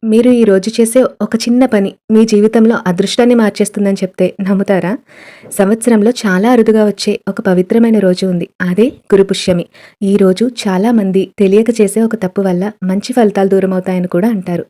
మీరు ఈ రోజు చేసే ఒక చిన్న పని మీ జీవితంలో అదృష్టాన్ని మార్చేస్తుందని చెప్తే నమ్ముతారా? సంవత్సరంలో చాలా అరుదుగా వచ్చే ఒక పవిత్రమైన రోజు ఉంది. అదే గురుపుష్యమి. ఈ రోజు చాలామంది తెలియక చేసే ఒక తప్పు వల్ల మంచి ఫలితాలు దూరమవుతాయని కూడా అంటారు.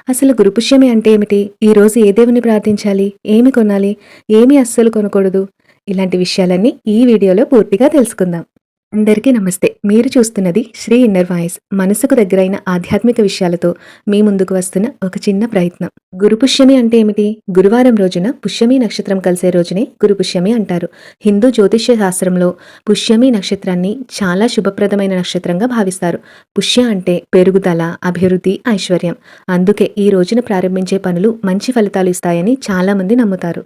అసలు గురుపుష్యమి అంటే ఏమిటి? ఈ రోజు ఏ దేవుని ప్రార్థించాలి? ఏమి కొనాలి? ఏమి అస్సలు కొనకూడదు? ఇలాంటి విషయాలన్నీ ఈ వీడియోలో పూర్తిగా తెలుసుకుందాం. అందరికీ నమస్తే. మీరు చూస్తున్నది శ్రీ ఇన్నర్ వాయిస్. మనసుకు దగ్గరైన ఆధ్యాత్మిక విషయాలతో మీ ముందుకు వస్తున్న ఒక చిన్న ప్రయత్నం. గురు పుష్యమి అంటే ఏమిటి? గురువారం రోజున పుష్యమి నక్షత్రం కలిసే రోజునే గురు పుష్యమి అంటారు. హిందూ జ్యోతిష్య శాస్త్రంలో పుష్యమి నక్షత్రాన్ని చాలా శుభప్రదమైన నక్షత్రంగా భావిస్తారు. పుష్య అంటే పెరుగుదల, అభివృద్ధి, ఐశ్వర్యం. అందుకే ఈ రోజున ప్రారంభించే పనులు మంచి ఫలితాలు ఇస్తాయని చాలా మంది నమ్ముతారు.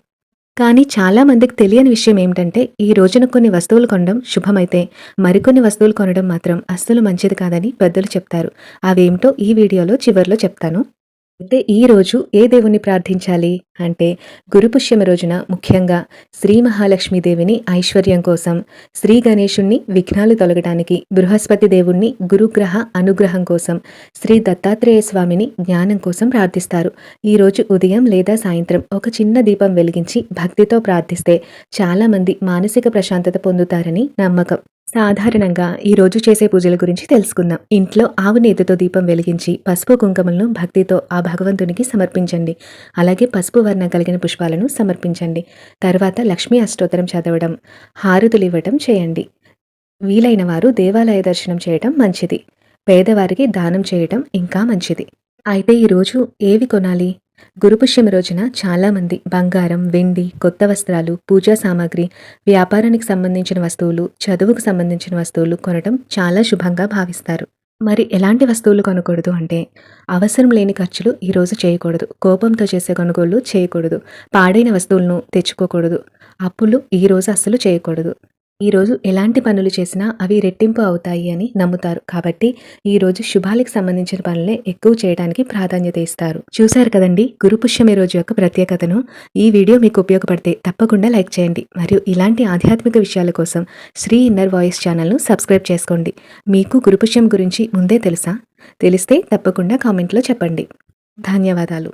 కానీ చాలా మందికి తెలియని విషయం ఏమిటంటే ఈ రోజున కొన్ని వస్తువులు కొనడం శుభమైతే మరికొన్ని వస్తువులు కొనడం మాత్రం అస్సలు మంచిది కాదని పెద్దలు చెప్తారు. అవేమిటో ఈ వీడియోలో చివర్లో చెప్తాను. అయితే ఈ రోజు ఏ దేవుణ్ణి ప్రార్థించాలి అంటే గురుపుష్యమి రోజున ముఖ్యంగా శ్రీ మహాలక్ష్మీదేవిని ఐశ్వర్యం కోసం, శ్రీ గణేశుణ్ణి విఘ్నాలు తొలగడానికి, బృహస్పతి దేవుణ్ణి గురుగ్రహ అనుగ్రహం కోసం, శ్రీ దత్తాత్రేయ స్వామిని జ్ఞానం కోసం ప్రార్థిస్తారు. ఈ రోజు ఉదయం లేదా సాయంత్రం ఒక చిన్న దీపం వెలిగించి భక్తితో ప్రార్థిస్తే చాలామంది మానసిక ప్రశాంతత పొందుతారని నమ్మకం. సాధారణంగా ఈ రోజు చేసే పూజల గురించి తెలుసుకుందాం. ఇంట్లో ఆవు నేతితో దీపం వెలిగించి పసుపు కుంకుమలను భక్తితో ఆ భగవంతునికి సమర్పించండి. అలాగే పసుపు వర్ణం కలిగిన పుష్పాలను సమర్పించండి. తర్వాత లక్ష్మీ అష్టోత్తరం చదవడం, హారతులు ఇవ్వటం చేయండి. వీలైన వారు దేవాలయ దర్శనం చేయటం మంచిది. పేదవారికి దానం చేయటం ఇంకా మంచిది. అయితే ఈరోజు ఏవి కొనాలి? గురుపుష్యమి రోజున చాలామంది బంగారం, వెండి, కొత్త వస్త్రాలు, పూజా సామాగ్రి, వ్యాపారానికి సంబంధించిన వస్తువులు, చదువుకు సంబంధించిన వస్తువులు కొనడం చాలా శుభంగా భావిస్తారు. మరి ఎలాంటి వస్తువులు కొనకూడదు అంటే అవసరం లేని ఖర్చులు ఈరోజు చేయకూడదు. కోపంతో చేసే కొనుగోళ్లు చేయకూడదు. పాడైన వస్తువులను తెచ్చుకోకూడదు. అప్పులు ఈరోజు అస్సలు చేయకూడదు. ఈరోజు ఎలాంటి పనులు చేసినా అవి రెట్టింపు అవుతాయి అని నమ్ముతారు. కాబట్టి ఈరోజు శుభాలకు సంబంధించిన పనులే ఎక్కువ చేయడానికి ప్రాధాన్యత ఇస్తారు. చూశారు కదండి గురుపుష్యమి రోజు యొక్క ప్రత్యేకతను. ఈ వీడియో మీకు ఉపయోగపడితే తప్పకుండా లైక్ చేయండి. మరియు ఇలాంటి ఆధ్యాత్మిక విషయాల కోసం శ్రీ ఇన్నర్ వాయిస్ ఛానల్ను సబ్స్క్రైబ్ చేసుకోండి. మీకు గురుపుష్యం గురించి ముందే తెలుసా? తెలిస్తే తప్పకుండా కామెంట్లో చెప్పండి. ధన్యవాదాలు.